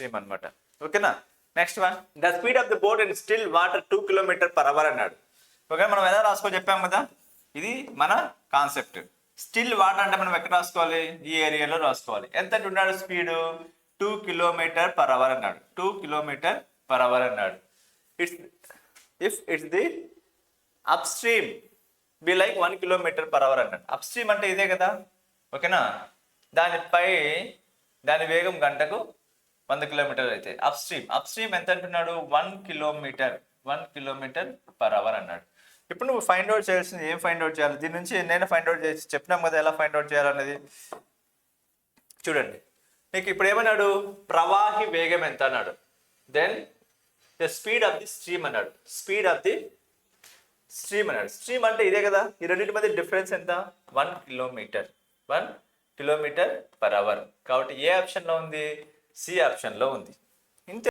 Stream అనమాట. ఓకేనా. Next one, the speed of the boat in still water 2 km/h అన్నాడు. Okay, మనం ఎలా రాసుకో చెప్పాం కదా, ఇది మన కాన్సెప్ట్. స్టిల్ వాటర్ అంటే మనం ఎక్కడ రాసుకోవాలి, ఈ ఏరియాలో రాసుకోవాలి. ఎంత ఉన్నాడు స్పీడ్, 2 km/h అన్నాడు. 2 km/h అన్నాడు. It's if it's the up stream be like 1 km/h అన్నాడు. అప్ స్ట్రీమ్ అంటే ఇదే కదా. ఓకేనా, దానిపై దాని వేగం గంటకు 100 కిలోమీటర్లు అయితే అప్ స్ట్రీమ్ ఎంత అంటున్నాడు, 1 km/h అన్నాడు. ఇప్పుడు నువ్వు ఫైండ్ అవుట్ చేయాల్సింది ఏం ఫైండ్ అవుట్ చేయాలి, దీని నుంచి నేను ఫైండ్ అవుట్ చేసి చెప్పినాం కదా ఎలా ఫైండ్ అవుట్ చేయాలనేది. చూడండి, నీకు ఇప్పుడు ఏమన్నాడు, ప్రవాహి వేగం ఎంత అన్నాడు. Then the speed of the stream అన్నాడు. స్పీడ్ ఆఫ్ ది స్ట్రీమ్ అన్నాడు. స్ట్రీమ్ అంటే ఇదే కదా, ఈ రెండింటి మధ్య డిఫరెన్స్ ఎంత, 1 km/h. కాబట్టి ఏ ఆప్షన్లో ఉంది, సి ఆప్షన్లో ఉంది.